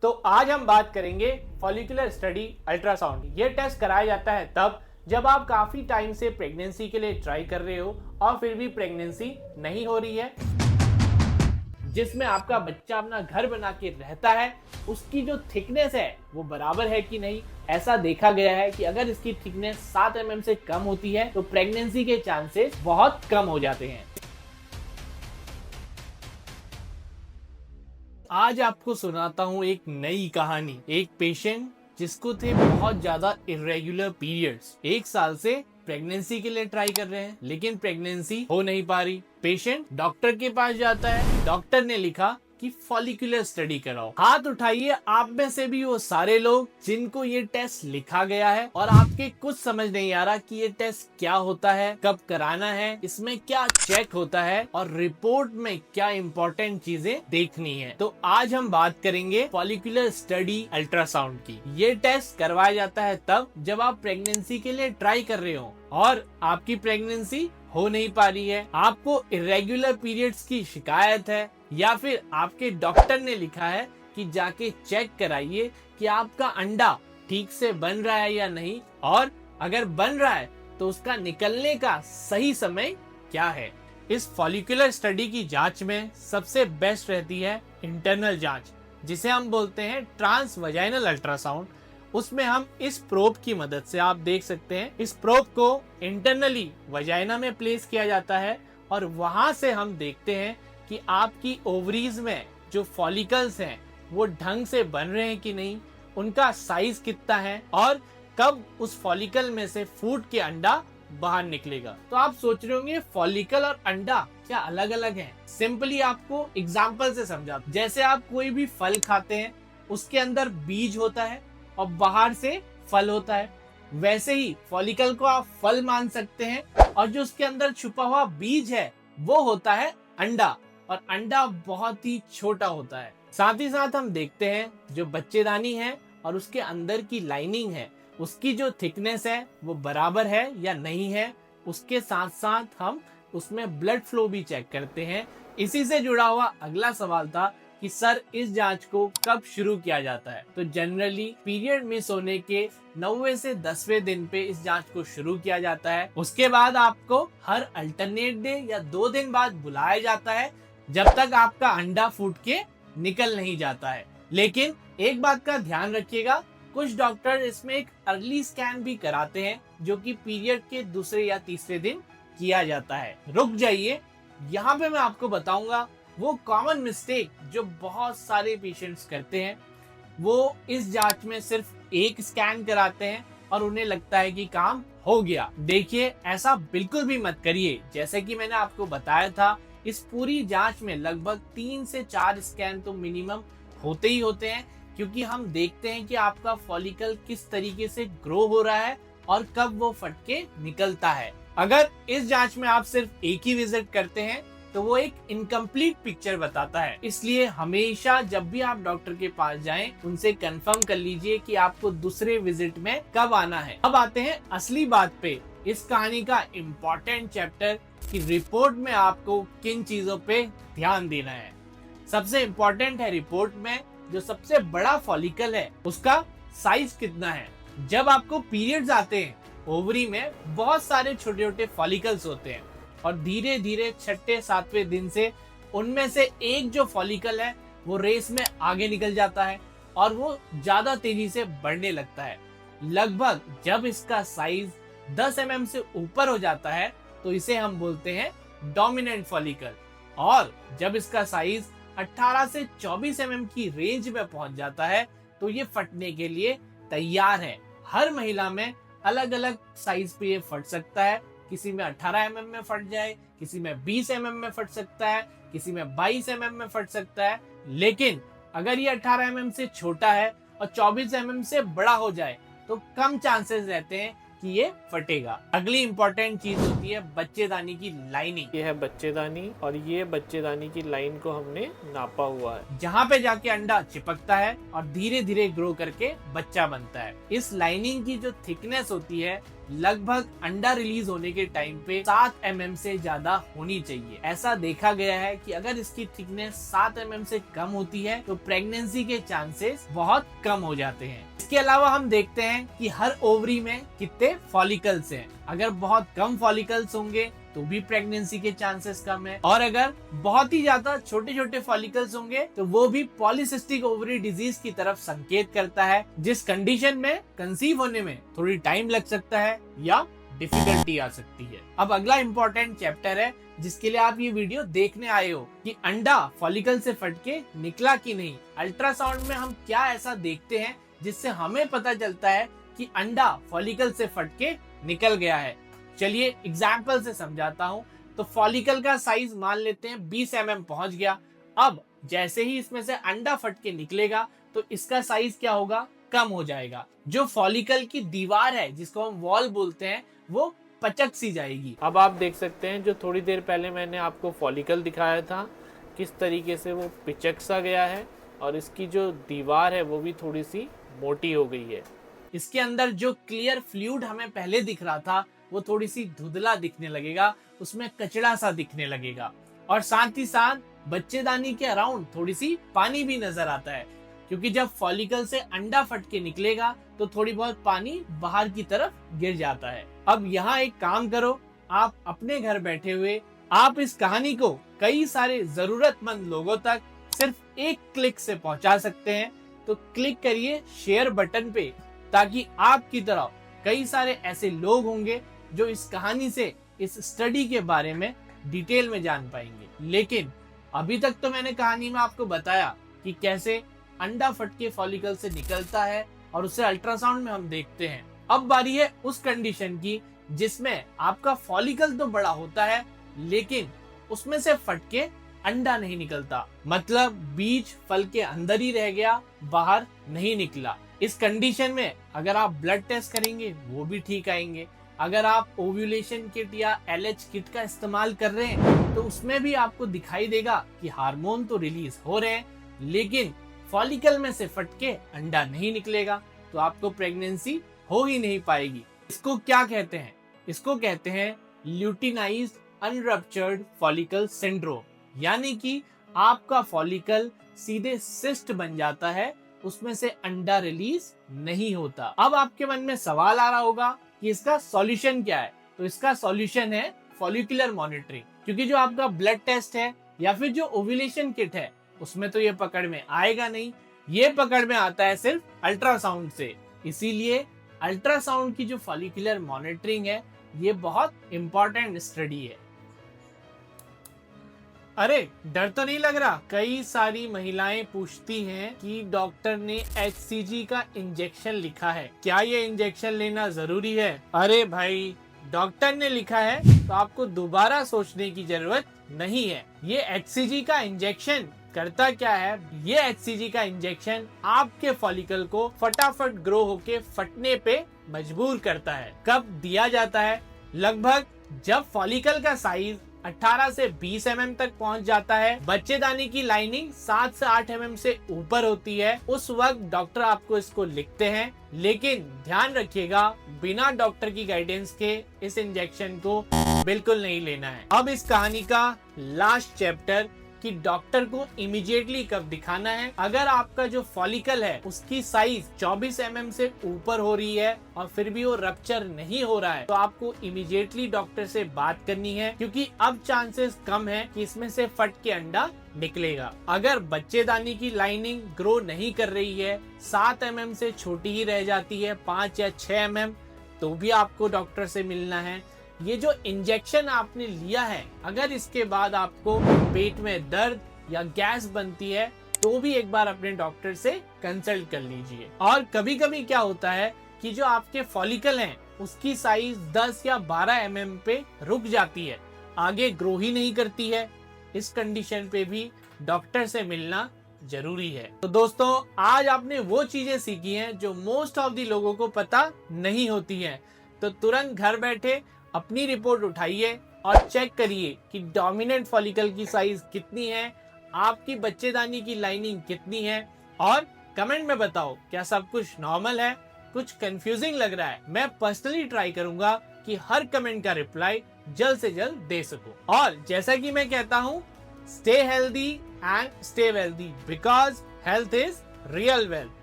तो आज हम बात करेंगे फॉलिकुलर स्टडी अल्ट्रासाउंड। ये टेस्ट कराया जाता है तब जब आप काफी टाइम से प्रेगनेंसी के लिए ट्राई कर रहे हो और फिर भी प्रेगनेंसी नहीं हो रही है, जिसमें आपका बच्चा अपना घर बना के रहता है, उसकी जो थिकनेस है वो बराबर है कि नहीं। ऐसा देखा गया है कि अगर इसकी थिकनेस 7 mm से कम होती है तो प्रेगनेंसी के चांसेस बहुत कम हो जाते हैं। आज आपको सुनाता हूँ एक नई कहानी। एक पेशेंट जिसको थे बहुत ज्यादा इरेगुलर पीरियड्स, 1 साल से प्रेगनेंसी के लिए ट्राई कर रहे हैं लेकिन प्रेगनेंसी हो नहीं पा रही। पेशेंट डॉक्टर के पास जाता है, डॉक्टर ने लिखा कि फॉलिकुलर स्टडी कराओ। हाथ उठाइए आप में से भी वो सारे लोग जिनको ये टेस्ट लिखा गया है और आपके कुछ समझ नहीं आ रहा कि ये टेस्ट क्या होता है, कब कराना है, इसमें क्या चेक होता है और रिपोर्ट में क्या इंपॉर्टेंट चीजें देखनी है। तो आज हम बात करेंगे फॉलिकुलर स्टडी अल्ट्रासाउंड की। ये टेस्ट करवाया जाता है तब जब आप प्रेगनेंसी के लिए ट्राई कर रहे हो और आपकी प्रेगनेंसी हो नहीं पा रही है, आपको इरेगुलर पीरियड्स की शिकायत है या फिर आपके डॉक्टर ने लिखा है कि जाके चेक कराइए कि आपका अंडा ठीक से बन रहा है या नहीं, और अगर बन रहा है तो उसका निकलने का सही समय क्या है। इस फॉलिकुलर स्टडी की जांच में सबसे बेस्ट रहती है इंटरनल जांच, जिसे हम बोलते हैं ट्रांस वजाइनल अल्ट्रासाउंड। उसमें हम इस प्रोब की मदद से, आप देख सकते हैं, इस प्रोब को इंटरनली वजाइना में प्लेस किया जाता है और वहां से हम देखते हैं कि आपकी ओवरीज में जो फॉलिकल्स हैं वो ढंग से बन रहे हैं कि नहीं, उनका साइज कितना है और कब उस फॉलिकल में से फूट के अंडा बाहर निकलेगा। तो आप सोच रहे होंगे फॉलिकल और अंडा क्या अलग अलग हैं? सिंपली आपको एग्जांपल से समझा। जैसे आप कोई भी फल खाते हैं, उसके अंदर बीज होता है और बाहर से फल होता है, वैसे ही फॉलिकल को आप फल मान सकते हैं और जो उसके अंदर छुपा हुआ बीज है वो होता है अंडा, और अंडा बहुत ही छोटा होता है। साथ ही साथ हम देखते हैं जो बच्चेदानी है और उसके अंदर की लाइनिंग है, उसकी जो थिकनेस है वो बराबर है या नहीं है। उसके साथ साथ हम उसमें ब्लड फ्लो भी चेक करते हैं। इसी से जुड़ा हुआ अगला सवाल था कि सर इस जांच को कब शुरू किया जाता है। तो जनरली पीरियड मिस होने के 9वें से 10वें दिन पे इस जांच को शुरू किया जाता है। उसके बाद आपको हर अल्टरनेट डे या 2 दिन बाद बुलाया जाता है जब तक आपका अंडा फूट के निकल नहीं जाता है। लेकिन एक बात का ध्यान रखिएगा, कुछ डॉक्टर इसमें एक अर्ली स्कैन भी कराते हैं जो कि पीरियड के दूसरे या तीसरे दिन किया जाता है। रुक जाइए, यहाँ पे मैं आपको बताऊंगा वो कॉमन मिस्टेक जो बहुत सारे पेशेंट्स करते हैं। वो इस जांच में सिर्फ एक स्कैन कराते हैं और उन्हें लगता है कि काम हो गया। देखिए, ऐसा बिल्कुल भी मत करिए। जैसे कि मैंने आपको बताया था, इस पूरी जांच में लगभग 3 से 4 स्कैन तो मिनिमम होते ही होते हैं, क्योंकि हम देखते हैं कि आपका फॉलिकल किस तरीके से ग्रो हो रहा है और कब वो फट के निकलता है। अगर इस जांच में आप सिर्फ एक ही विजिट करते हैं तो वो एक इनकम्प्लीट पिक्चर बताता है। इसलिए हमेशा जब भी आप डॉक्टर के पास जाएं, उनसे कंफर्म कर लीजिए कि आपको दूसरे विजिट में कब आना है। अब आते हैं असली बात पे, इस कहानी का इम्पोर्टेंट चैप्टर कि रिपोर्ट में आपको किन चीजों पे ध्यान देना है। सबसे इम्पोर्टेंट है रिपोर्ट में जो सबसे बड़ा फॉलिकल है उसका साइज कितना है। जब आपको पीरियड्स आते हैं, ओवरी में बहुत सारे छोटे छोटे फॉलिकल्स होते हैं और धीरे धीरे 6-7वें दिन से उनमें से एक जो फॉलिकल है वो रेस में आगे निकल जाता है और वो ज्यादा तेजी से बढ़ने लगता है। लगभग जब इसका साइज 10 mm से ऊपर हो जाता है तो इसे हम बोलते हैं डोमिनेंट फॉलिकल, और जब इसका साइज 18 से 24 mm की रेंज में पहुंच जाता है तो ये फटने के लिए तैयार है। हर महिला में अलग अलग साइज पे ये फट सकता है। किसी में 18 mm में फट जाए, किसी में 20 mm में फट सकता है, किसी में 22 mm में फट सकता है। लेकिन अगर ये 18 mm से छोटा है और 24 mm से बड़ा हो जाए तो कम चांसेस रहते हैं कि ये फटेगा। अगली इंपॉर्टेंट चीज होती है बच्चेदानी की लाइनिंग। ये है बच्चेदानी और ये बच्चेदानी की लाइन को हमने नापा हुआ है, जहाँ पे जाके अंडा चिपकता है और धीरे धीरे ग्रो करके बच्चा बनता है। इस लाइनिंग की जो थिकनेस होती है लगभग अंडा रिलीज होने के टाइम पे 7 mm से ज्यादा होनी चाहिए। ऐसा देखा गया है कि अगर इसकी थिकनेस 7 mm से कम होती है तो प्रेगनेंसी के चांसेस बहुत कम हो जाते हैं। इसके अलावा हम देखते हैं कि हर ओवरी में कितने फॉलिकल्स हैं। अगर बहुत कम फॉलिकल्स होंगे तो भी प्रेगनेंसी के चांसेस कम है, और अगर बहुत ही ज्यादा छोटे छोटे फॉलिकल्स होंगे तो वो भी पॉलीसिस्टिक ओवरी डिजीज की तरफ संकेत करता है, जिस कंडीशन में कंसीव होने में थोड़ी टाइम लग सकता है या डिफिकल्टी आ सकती है। अब अगला इम्पोर्टेंट चैप्टर है जिसके लिए आप ये वीडियो देखने आए हो कि अंडा फॉलिकल से फट के निकला कि नहीं। अल्ट्रासाउंड में हम क्या ऐसा देखते हैं जिससे हमें पता चलता है कि अंडा फॉलिकल से फट के निकल गया है। चलिए एग्जाम्पल से समझाता हूँ। तो फॉलिकल का साइज मान लेते हैं 20 mm पहुंच गया। अब जैसे ही इसमें से अंडा फट के निकलेगा तो इसका साइज क्या होगा, कम हो जाएगा। जो फॉलिकल की दीवार है जिसको हम वॉल बोलते हैं वो पचक सी जाएगी। अब आप देख सकते हैं जो थोड़ी देर पहले मैंने आपको फॉलिकल दिखाया था किस तरीके से वो पिचक सा गया है, और इसकी जो दीवार है वो भी थोड़ी सी मोटी हो गई है। इसके अंदर जो क्लियर फ्लूइड हमें पहले दिख रहा था वो थोड़ी सी धुंधला दिखने लगेगा, उसमें कचड़ा सा दिखने लगेगा, और साथ ही साथ बच्चेदानी के अराउंड थोड़ी सी पानी भी नजर आता है, क्योंकि जब फॉलिकल से अंडा फट के निकलेगा तो थोड़ी बहुत पानी बाहर की तरफ गिर जाता है। अब यहाँ एक काम करो, आप अपने घर बैठे हुए आप इस कहानी को कई सारे जरूरतमंद लोगों तक सिर्फ एक क्लिक से पहुंचा सकते हैं। तो क्लिक करिए शेयर बटन पे, ताकि आपकी तरह कई सारे ऐसे लोग होंगे जो इस कहानी से, इस स्टडी के बारे में डिटेल में जान पाएंगे। लेकिन अभी तक तो मैंने कहानी में आपको बताया कि कैसे अंडा फट के फॉलिकल से निकलता है और उसे अल्ट्रासाउंड में हम देखते हैं। अब बारी है उस कंडीशन की जिसमें आपका फॉलिकल तो बड़ा होता है लेकिन उसमें से फट के अंडा नहीं निकलता, मतलब बीज फल के अंदर ही रह गया, बाहर नहीं निकला। इस कंडीशन में अगर आप ब्लड टेस्ट करेंगे वो भी ठीक आएंगे। अगर आप ओव्यूलेशन किट या LH किट का इस्तेमाल कर रहे हैं तो उसमें भी आपको दिखाई देगा कि हार्मोन तो रिलीज हो रहे हैं लेकिन फॉलिकल में से फट के अंडा नहीं निकलेगा, तो आपको प्रेगनेंसी हो ही नहीं पाएगी। इसको क्या कहते हैं? इसको कहते हैं ल्यूटिनाइज्ड अनरप्चर्ड फॉलिकल सिंड्रोम, यानी कि आपका फॉलिकल सीधे सिस्ट बन जाता है, उसमें से अंडा रिलीज नहीं होता। अब आपके मन में सवाल आ रहा होगा कि इसका सॉल्यूशन क्या है? तो इसका सॉल्यूशन है फॉलिकुलर मॉनिटरिंग, क्योंकि जो आपका ब्लड टेस्ट है या फिर जो ओव्यूलेशन किट है उसमें तो ये पकड़ में आएगा नहीं, ये पकड़ में आता है सिर्फ अल्ट्रासाउंड से। इसीलिए अल्ट्रासाउंड की जो फॉलिकुलर मॉनिटरिंग है ये बहुत इंपॉर्टेंट स्टडी है। अरे डर तो नहीं लग रहा? कई सारी महिलाएं पूछती हैं कि डॉक्टर ने HCG का इंजेक्शन लिखा है, क्या ये इंजेक्शन लेना जरूरी है? अरे भाई, डॉक्टर ने लिखा है तो आपको दोबारा सोचने की जरूरत नहीं है। ये HCG का इंजेक्शन करता क्या है? ये HCG का इंजेक्शन आपके फॉलिकल को फटाफट ग्रो होके फटने पे मजबूर करता है। कब दिया जाता है? लगभग जब फॉलिकल का साइज 18 से 20 mm तक पहुंच जाता है, बच्चेदानी की लाइनिंग 7 से 8 mm से ऊपर होती है, उस वक्त डॉक्टर आपको इसको लिखते हैं। लेकिन ध्यान रखिएगा, बिना डॉक्टर की गाइडेंस के इस इंजेक्शन को बिल्कुल नहीं लेना है। अब इस कहानी का लास्ट चैप्टर कि डॉक्टर को इमीडिएटली कब दिखाना है। अगर आपका जो फॉलिकल है उसकी साइज 24 mm से ऊपर हो रही है और फिर भी वो रप्चर नहीं हो रहा है तो आपको इमीडिएटली डॉक्टर से बात करनी है, क्योंकि अब चांसेस कम है कि इसमें से फट के अंडा निकलेगा। अगर बच्चेदानी की लाइनिंग ग्रो नहीं कर रही है, 7 mm से छोटी ही रह जाती है, 5 या 6 mm, तो भी आपको डॉक्टर से मिलना है। ये जो इंजेक्शन आपने लिया है, अगर इसके बाद आपको पेट में दर्द या गैस बनती है तो भी एक बार अपने डॉक्टर से कंसल्ट कर लीजिए। और कभी कभी क्या होता है कि जो आपके फॉलिकल हैं उसकी साइज 10 या 12 mm पे रुक जाती है, आगे ग्रो ही नहीं करती है। इस कंडीशन पे भी डॉक्टर से मिलना जरूरी है। तो दोस्तों, आज आपने वो चीजें सीखी हैं जो मोस्ट ऑफ दी लोगों को पता नहीं होती हैं। तो तुरंत घर बैठे अपनी रिपोर्ट उठाइए और चेक करिए कि डोमिनेंट फॉलिकल की साइज कितनी है, आपकी बच्चेदानी की लाइनिंग कितनी है, और कमेंट में बताओ क्या सब कुछ नॉर्मल है कुछ कंफ्यूजिंग लग रहा है, मैं पर्सनली ट्राई करूंगा कि हर कमेंट का रिप्लाई जल्द से जल्द दे सकूं। और जैसा कि मैं कहता हूं, stay healthy and stay wealthy because health is real wealth.